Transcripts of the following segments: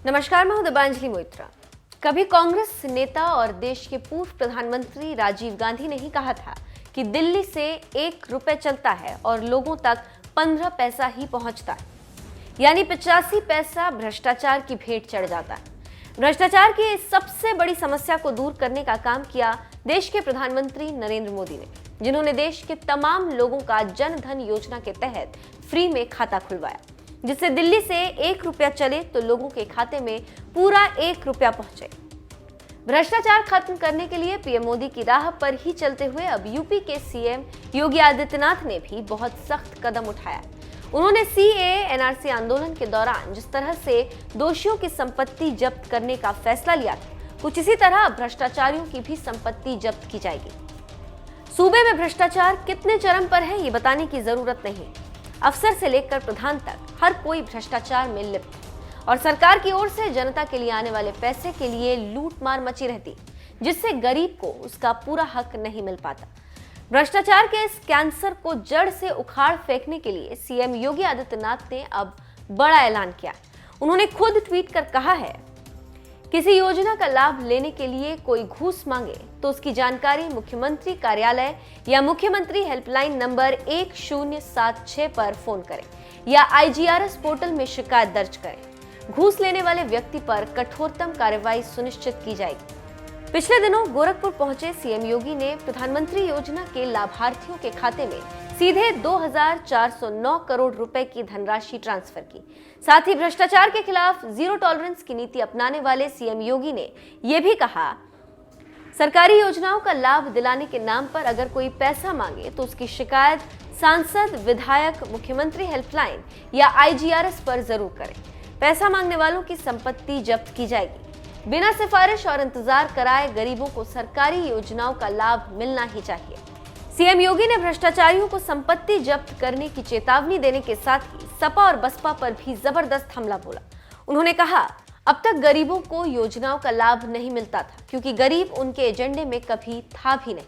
नमस्कार, मैं हूं दिव्यांजलि मोइत्रा। कभी कांग्रेस नेता और देश के पूर्व प्रधानमंत्री राजीव गांधी ने ही कहा था कि दिल्ली से 1 रुपए चलता है और लोगों तक 15 पैसा ही पहुंचता है, यानी 85 पैसा भ्रष्टाचार की भेंट चढ़ जाता है। भ्रष्टाचार की इस सबसे बड़ी समस्या को दूर करने का काम किया देश के प्रधानमंत्री नरेंद्र मोदी ने, जिन्होंने देश के तमाम लोगों का जन धन योजना के तहत फ्री में खाता खुलवाया, जिससे दिल्ली से 1 रुपया चले तो लोगों के खाते में पूरा 1 रुपया पहुंचे। भ्रष्टाचार खत्म करने के लिए पीएम मोदी की राह पर ही चलते हुए अब यूपी के सीएम योगी आदित्यनाथ ने भी बहुत सख्त कदम उठाया। उन्होंने सीएए एनआरसी आंदोलन के दौरान जिस तरह से दोषियों की संपत्ति जब्त करने का फैसला लिया था, कुछ इसी तरह भ्रष्टाचारियों की भी संपत्ति जब्त की जाएगी। सूबे में भ्रष्टाचार कितने चरम पर है ये बताने की जरूरत नहीं। अफसर से लेकर प्रधान तक हर कोई भ्रष्टाचार में लिप्त है और सरकार की ओर से जनता के लिए आने वाले पैसे के लिए लूटमार मची रहती, जिससे गरीब को उसका पूरा हक नहीं मिल पाता। भ्रष्टाचार के इस कैंसर को जड़ से उखाड़ फेंकने के लिए सीएम योगी आदित्यनाथ ने अब बड़ा ऐलान किया। उन्होंने खुद ट्वीट कर कहा है, किसी योजना का लाभ लेने के लिए कोई घूस मांगे तो उसकी जानकारी मुख्यमंत्री कार्यालय या मुख्यमंत्री हेल्पलाइन नंबर 1076 पर फोन करें या आईजीआरएस पोर्टल में शिकायत दर्ज करें। घूस लेने वाले व्यक्ति पर कठोरतम कार्रवाई सुनिश्चित की जाएगी। पिछले दिनों गोरखपुर पहुंचे सीएम योगी ने प्रधानमंत्री योजना के लाभार्थियों के खाते में सीधे 2409 करोड़ रुपए की धनराशि ट्रांसफर की। साथ ही भ्रष्टाचार के खिलाफ जीरो टॉलरेंस की नीति अपनाने वाले सीएम योगी ने यह भी कहा, सरकारी योजनाओं का लाभ दिलाने के नाम पर अगर कोई पैसा मांगे तो उसकी शिकायत सांसद, विधायक, मुख्यमंत्री हेल्पलाइन या आईजीआरएस पर जरूर करें। पैसा मांगने वालों की संपत्ति जब्त की जाएगी। बिना सिफारिश और इंतजार कराए गरीबों को सरकारी योजनाओं का लाभ मिलना ही चाहिए। सीएम योगी ने भ्रष्टाचारियों को संपत्ति जब्त करने की चेतावनी देने के साथ ही सपा और बसपा पर भी जबरदस्त हमला बोला। उन्होंने कहा, अब तक गरीबों को योजनाओं का लाभ नहीं मिलता था क्योंकि गरीब उनके एजेंडे में कभी था भी नहीं,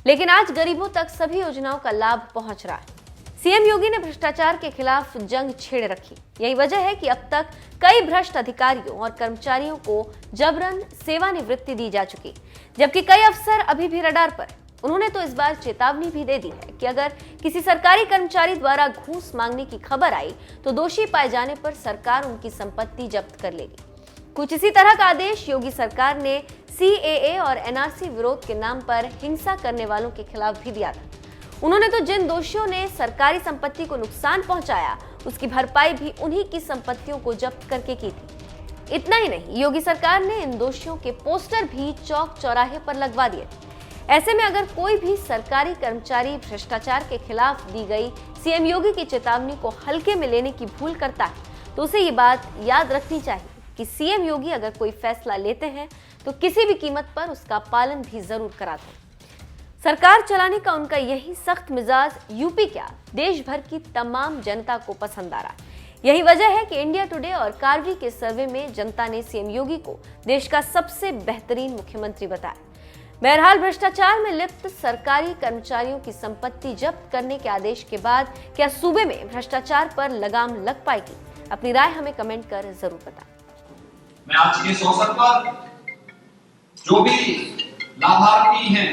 लेकिन आज गरीबों तक सभी योजनाओं का लाभ पहुंच रहा है। सीएम योगी ने भ्रष्टाचार के खिलाफ जंग छेड़ रखी। यही वजह है कि अब तक कई भ्रष्ट अधिकारियों और कर्मचारियों को जबरन सेवानिवृत्ति दी जा चुकी, जबकि कई अफसर अभी भी रडार पर। उन्होंने तो इस बार चेतावनी भी दे दी है कि अगर किसी सरकारी कर्मचारी द्वारा घूस मांगने की खबर आई तो दोषी पाए जाने पर सरकार उनकी संपत्ति जब्त कर लेगी। कुछ इसी तरह का आदेश योगी सरकार ने सीएए और एनआरसी विरोध के नाम पर हिंसा करने वालों के खिलाफ भी दिया था। उन्होंने तो जिन दोषियों ने सरकारी संपत्ति को नुकसान पहुंचाया, उसकी भरपाई भी उन्हीं की संपत्तियों को जब्त करके की थी। इतना ही नहीं, योगी सरकार ने इन दोषियों के पोस्टर भी चौक चौराहे पर लगवा दिए थे। ऐसे में अगर कोई भी सरकारी कर्मचारी भ्रष्टाचार के खिलाफ दी गई सीएम योगी की चेतावनी को हल्के में लेने की भूल करता है तो उसे ये बात याद रखनी चाहिए कि सीएम योगी अगर कोई फैसला लेते हैं तो किसी भी कीमत पर उसका पालन भी जरूर कराते हैं। सरकार चलाने का उनका यही सख्त मिजाज यूपी क्या, देश भर की तमाम जनता को पसंद आ रहा है। यही वजह है कि इंडिया टुडे और कार्वी के सर्वे में जनता ने सीएम योगी को देश का सबसे बेहतरीन मुख्यमंत्री बताया। बहरहाल, भ्रष्टाचार में लिप्त सरकारी कर्मचारियों की संपत्ति जब्त करने के आदेश के बाद क्या सूबे में भ्रष्टाचार पर लगाम लग पाएगी? अपनी राय हमें कमेंट कर जरूर बताएं। मैं आज के इस अवसर पर जो भी लाभार्थी हैं,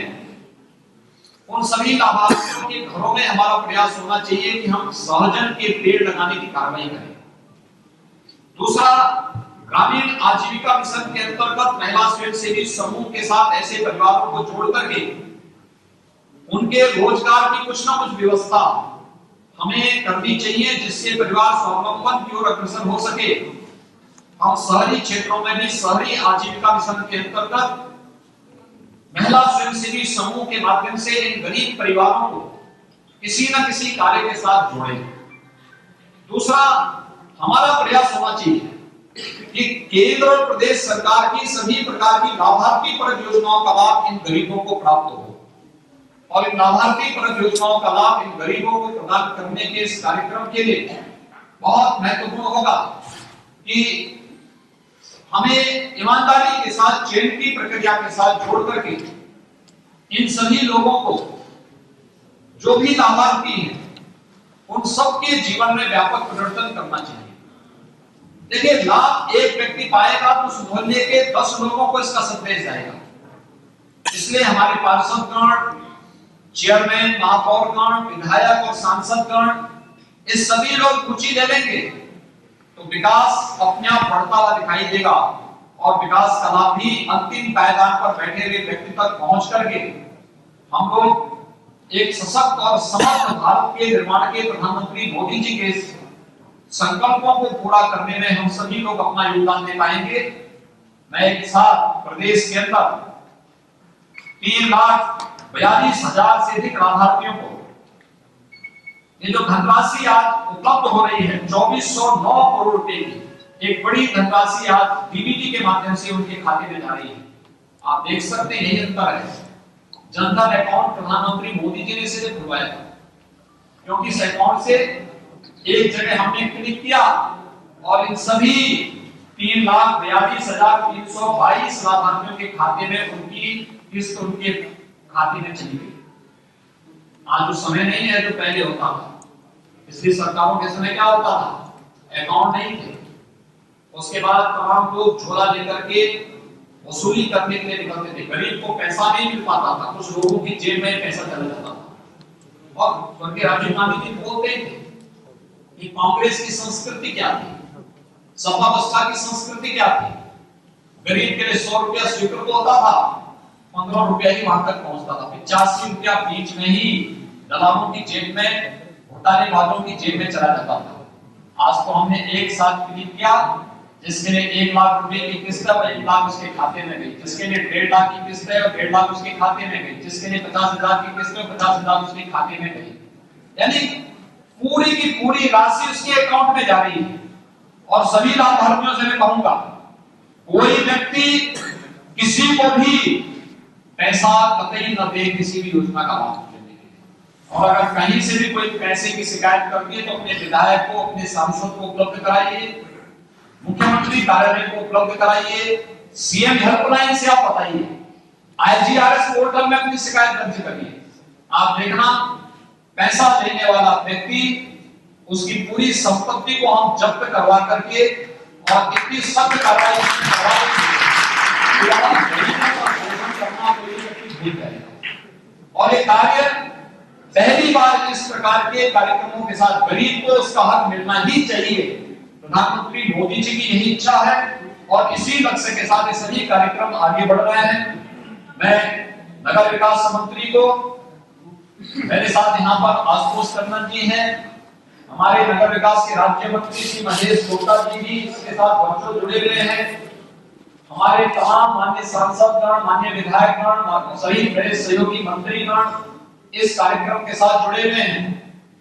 उन सभी लाभार्थियों के घरों में हमारा प्रयास होना चाहिए कि हम सहजन के पेड़ लगाने की कार्रवाई करें। दूसरा, ग्रामीण आजीविका मिशन के अंतर्गत महिला स्वयंसेवी समूह के साथ ऐसे परिवारों को जोड़ करके उनके रोजगार की कुछ ना कुछ व्यवस्था हमें करनी चाहिए, जिससे परिवार स्वावलंबन की ओर अग्रसर हो सके। हम शहरी क्षेत्रों में भी शहरी आजीविका मिशन के अंतर्गत महिला स्वयंसेवी समूह के माध्यम से इन गरीब परिवारों को किसी न किसी कार्य के साथ जोड़ें। दूसरा, हमारा प्रयास होना चाहिए कि केंद्र और प्रदेश सरकार की सभी प्रकार की लाभार्थी परक योजनाओं का लाभ इन गरीबों को प्राप्त हो और इन लाभार्थी परक योजनाओं का लाभ इन गरीबों को प्रदान करने के इस कार्यक्रम के लिए बहुत महत्वपूर्ण होगा कि हमें ईमानदारी के साथ चयन की प्रक्रिया के साथ जोड़ करके इन सभी लोगों को, जो भी लाभार्थी हैं, उन सबके जीवन में व्यापक परिवर्तन करना चाहिए। देखिए, लाभ एक व्यक्ति पाएगा तो उस मोहल्ले के 10 लोगों को इसका संदेश जाएगा। इसलिए हमारे पार्षदगण, चेयरमैन, महापौरगण, विधायक और सांसदगण, इस सभी लोग रुचि ले लेंगे तो विकास अपने आप बढ़ता हुआ दिखाई देगा और विकास का लाभ भी अंतिम पायदान पर बैठे हुए व्यक्ति तक पहुंच करके हम लोग एक सशक्त और समर्थ भारत के निर्माण के प्रधानमंत्री मोदी जी के संकल्पों को पूरा करने में हम सभी लोग अपना योगदान दे पाएंगे। मैं एक साथ प्रदेश के अंदर 3,42,000 से अधिक लाभार्थियों को ये जो धनराशि आज उपलब्ध हो रही है 2409 करोड़ रुपए की, एक बड़ी धनराशि आज डीबीटी के माध्यम से उनके खाते में जा रही है। आप देख सकते हैं यही अंतर है। जनधन अकाउंट प्रधानमंत्री मोदी जी ने सिर्फ खुलवाया था, क्योंकि इस अकाउंट से एक जगह हमने क्लिक किया और इन सभी 3,42,322 लाभार्थियों के खाते में उनकी किस्त उनके खाते में चली गई। आज जो समय नहीं है जो पहले होता था। पिछली सरकारों के समय क्या होता था, अकाउंट नहीं थे, उसके बाद तमाम लोग झोला लेकर के वसूली करने के लिए निकलते थे। गरीब को पैसा नहीं मिल पाता था, कुछ लोगों की जेब में पैसा चला जाता था। और स्वर्गीय राजीव गांधी जी बोलते थे कि कांग्रेस की संस्कृति क्या थी, सपा बसपा की संस्कृति क्या थी। गरीब के लिए 100 रुपया स्वीकृत होता था, 15 रुपया ही वहां तक पहुंचता था, 85 रुपया बीच में ही दलालों की जेब में, घोटालेबाजों की जेब में चला जाता था। आज तो हमने एक साथ क्लिक किया, जिसके लिए 1 लाख रुपए की किस्त है 1 लाख उसके खाते में गई, जिसके लिए 1.5 लाख की किस्त है और 1.5 लाख उसके खाते में गई, जिसके लिए 50,000 की किस्त है 50,000 उसके खाते में गई। यानी पूरी की पूरी राशि उसके अकाउंट में जा रही है। और सभी लाभार्थियों से मैं कहूंगा, कोई व्यक्ति किसी को भी पैसा कतई न दे किसी भी योजना का लाभ लेने के लिए। और अगर कहीं से भी कोई पैसे की शिकायत करती है तो अपने विधायक को, अपने सांसद को उपलब्ध कराइए, मुख्यमंत्री कार्यालय को उपलब्ध कराइए, सीएम हेल्पलाइन से आप बताइए, आईजीआरएस पोर्टल में अपनी शिकायत दर्ज करिए। आप देखना, पैसा लेने वाला व्यक्ति, उसकी पूरी संपत्ति को हम जब्त करवा करके और इतनी सख्त कार्रवाई और ये कार्य पहली बार इस प्रकार के कार्यक्रमों के साथ गरीब को उसका हक मिलना ही चाहिए। प्रधानमंत्री मोदी जी की यही इच्छा है और इसी लक्ष्य के साथ ये सभी कार्यक्रम आगे बढ़ रहे हैं। मैं नगर विकास मंत्री को, मेरे साथ यहाँ पर आशुतोष टंडन जी हैं, हमारे नगर विकास के राज्य मंत्री श्री महेश गुप्ता जी भी इसके साथ वर्चुअल जुड़े हुए हैं, हमारे तमाम माननीय सांसदगण, माननीय विधायकगण, सभी मेरे सहयोगी मंत्रीगण इस कार्यक्रम के साथ जुड़े हुए हैं।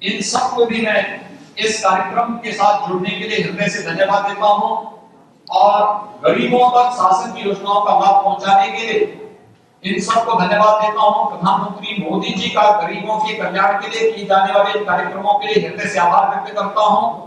इन सबको भी मैं इस कार्यक्रम के साथ जुड़ने के लिए हृदय से धन्यवाद देता हूं और गरीबों तक शासन की योजनाओं का लाभ पहुंचाने के लिए इन सबको धन्यवाद देता हूं। प्रधानमंत्री मोदी जी का गरीबों के कल्याण के लिए किए जाने वाले कार्यक्रमों के लिए हृदय से आभार व्यक्त करता हूं।